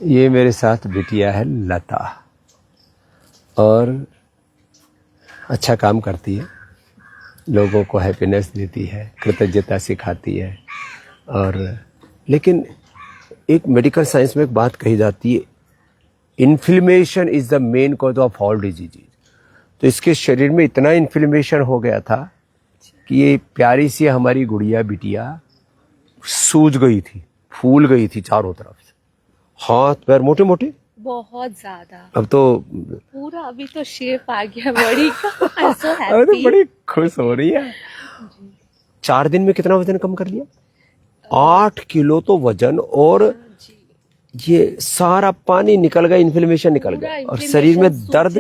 ये मेरे साथ बिटिया है लता, और अच्छा काम करती है, लोगों को हैप्पीनेस देती है, कृतज्ञता सिखाती है। और लेकिन एक मेडिकल साइंस में एक बात कही जाती है, inflammation is the main cause of all disease. तो इसके शरीर में इतना इन्फ्लेमेशन हो गया था कि ये प्यारी सी हमारी गुड़िया बिटिया सूज गई थी, फूल गई थी चारों तरफ से, हाथ पैर मोटे मोटे बहुत ज्यादा। अब तो पूरा अभी तो शेप आ गया बॉडी का। I'm so happy। अरे तो बड़ी खुश हो रही है। 4 दिन में कितना वजन कम कर लिया? 8 किलो तो वजन, और ये सारा पानी निकल गया, इन्फ्लेमेशन निकल गया, और शरीर में दर्द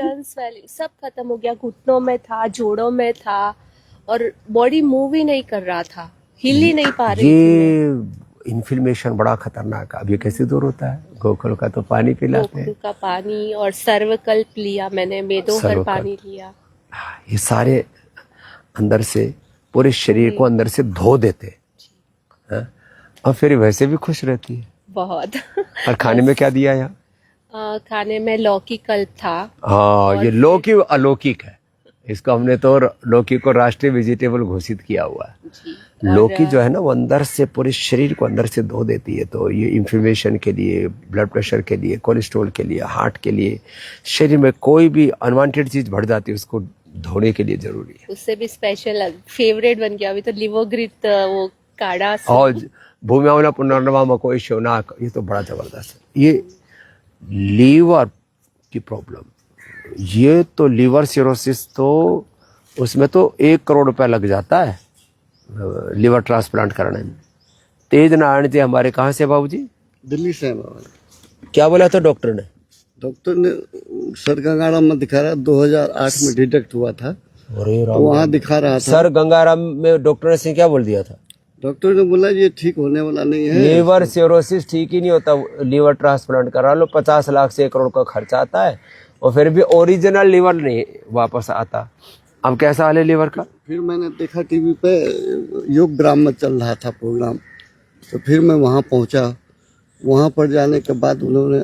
सब खत्म हो गया। घुटनों में था, जोड़ों में था, और बॉडी मूव ही नहीं कर रहा था, हिल ही नहीं पा रही थी। ये इन्फ्लेमेशन बड़ा खतरनाक है। अब ये कैसे दूर होता है? गोकुल का तो पानी पिलाते हैं, गोकुल का पानी, और सर्वकल्प लिया मैंने, मेदोहर पानी लिया। ये सारे अंदर से पूरे शरीर को अंदर से धो देते हैं, और फिर वैसे भी खुश रहती है बहुत। और खाने में क्या दिया यहाँ? खाने में लौकी कल्प था। हाँ, ये लौकी अलौकिक है, इसको हमने तो लौकी को राष्ट्रीय वेजिटेबल घोषित किया हुआ है। लौकी जो है ना, वो अंदर से पूरे शरीर को अंदर से धो देती है। तो ये इन्फ्लेमेशन के लिए, ब्लड प्रेशर के लिए, कोलेस्ट्रॉल के लिए, हार्ट के लिए, शरीर में कोई भी अनवांटेड चीज बढ़ जाती है उसको धोने के लिए जरूरी है। उससे भी स्पेशल फेवरेट बन गया अभी तो लिवोग्रित, वो काढ़ा। और भूम्यावना पुनर्नवा मकोई शोनाक, ये तो बड़ा जबरदस्त है। ये लीवर की प्रॉब्लम, ये तो लीवर सिरोसिस, तो उसमें तो 1 करोड़ रुपया लग जाता है लीवर ट्रांसप्लांट कराने में। तेज नारायण जी हमारे कहाँ से बाबूजी? दिल्ली से बाबा। क्या बोला था डॉक्टर ने? डॉक्टर ने सर गंगाराम में दिखा रहा, 2008 में डिटेक्ट हुआ था, तो वहाँ दिखा रहा था। सर गंगाराम में डॉक्टर ने क्या बोल दिया था? डॉक्टर ने बोला ये ठीक होने वाला नहीं है, लीवर सिरोसिस ठीक ही नहीं होता, लीवर ट्रांसप्लांट करा लो, 50 लाख से 1 करोड़ का खर्चा आता है, और फिर भी ओरिजिनल लीवर नहीं वापस आता। अब कैसा हाल है लीवर का? फिर मैंने देखा टीवी पे योग ग्राम में चल रहा था प्रोग्राम, तो फिर मैं वहाँ पहुँचा। वहाँ पर जाने के बाद उन्होंने,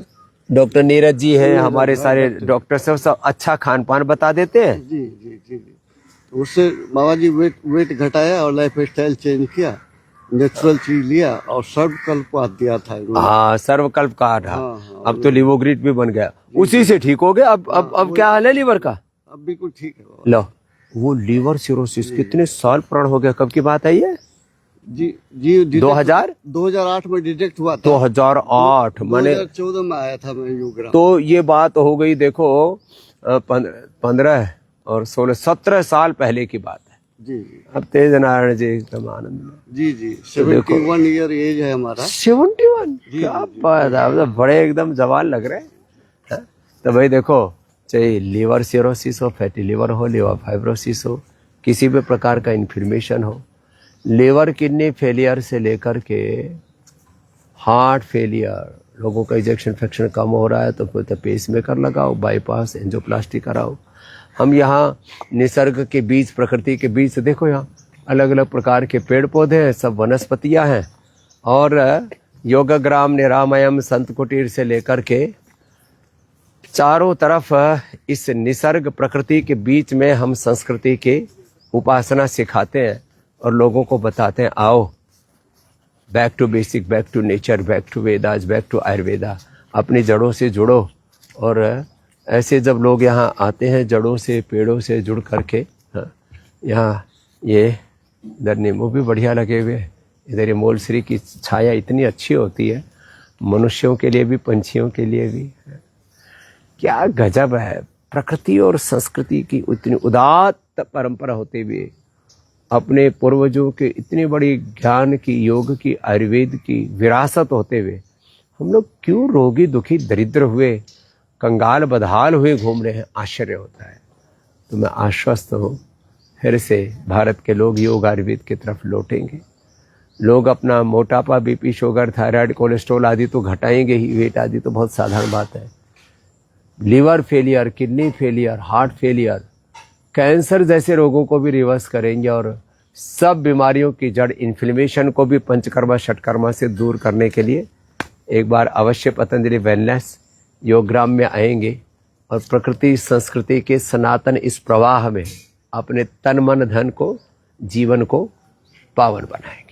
डॉक्टर नीरज जी हैं हमारे, सारे डॉक्टर सब अच्छा खान पान बता देते हैं। जी जी जी जी, तो उससे बाबा जी वेट घटाया और लाइफ स्टाइल चेंज किया, नेचुरल चीज लिया, और सर्वकल्प दिया था। हाँ, सर्वकल्प का था। हाँ, अब तो लिवोग्रिट भी बन गया, उसी से ठीक हो गया। अब क्या हाल है लीवर का? अब बिल्कुल ठीक है बाबा। लो, वो लीवर सिरोसिस कितने साल पुराना हो गया? कब की बात है ये? जी जी, 2008 में डिटेक्ट हुआ था। 2008 मैंने 2014 में आया था मैं योगराम। तो ये बात हो गई, देखो 15 और 16 17 साल पहले की बात है। जी जी, अब तेज नारायण जी एकदम आनंद में। जी जी, 71 ईयर एज है हमारा। 71? क्या बात है, अब तो बड़े एकदम जवान लग रहे हैं। तो भाई देखो, चाहे लीवर सिरोसिस हो, फैटी लीवर हो, लीवर फाइब्रोसिस हो, किसी भी प्रकार का इन्फ्लेमेशन हो, लीवर किडनी फेलियर से लेकर के हार्ट फेलियर, लोगों का इजेक्शन फ्रैक्शन कम हो रहा है तो फिर तो पेस मेकर लगाओ, बाईपास, एंजियोप्लास्टी कराओ। हम यहाँ निसर्ग के बीच, प्रकृति के बीच, देखो यहाँ अलग अलग प्रकार के पेड़ पौधे हैं, सब वनस्पतियाँ हैं, और योगाग्राम, निरामयम, संत कुटीर से लेकर के चारों तरफ इस निसर्ग प्रकृति के बीच में हम संस्कृति की उपासना सिखाते हैं और लोगों को बताते हैं, आओ back to basic, back to nature, back to Vedas, back to Ayurveda, अपनी जड़ों से जुड़ो। और ऐसे जब लोग यहाँ आते हैं जड़ों से, पेड़ों से जुड़ करके, यहाँ ये इधर नींबू भी बढ़िया लगे हुए, इधर ये मोलश्री की छाया इतनी अच्छी होती है, मनुष्यों के लिए भी, पंछियों के लिए भी। क्या गजब है, प्रकृति और संस्कृति की इतनी उदात्त परंपरा होते हुए, अपने पूर्वजों के इतनी बड़ी ज्ञान की, योग की, आयुर्वेद की विरासत होते हुए हम लोग क्यों रोगी, दुखी, दरिद्र हुए, कंगाल बदहाल हुए घूम रहे हैं? आश्चर्य होता है। तो मैं आश्वस्त हूँ, फिर से भारत के लोग योग आयुर्वेद की तरफ लौटेंगे। लोग अपना मोटापा, बीपी, शुगर, थायराइड, कोलेस्ट्रॉल आदि तो घटाएंगे ही, वेट आदि तो बहुत साधारण बात है। Liver failure, kidney failure, heart failure, cancer जैसे रोगों को भी रिवर्स करेंगे, और सब बीमारियों की जड़ इन्फ्लेमेशन को भी पंचकर्मा षटकर्मा से दूर करने के लिए एक बार अवश्य पतंजलि वेलनेस योगग्राम में आएंगे और प्रकृति संस्कृति के सनातन इस प्रवाह में अपने तन मन धन को जीवन को पावन बनाएंगे।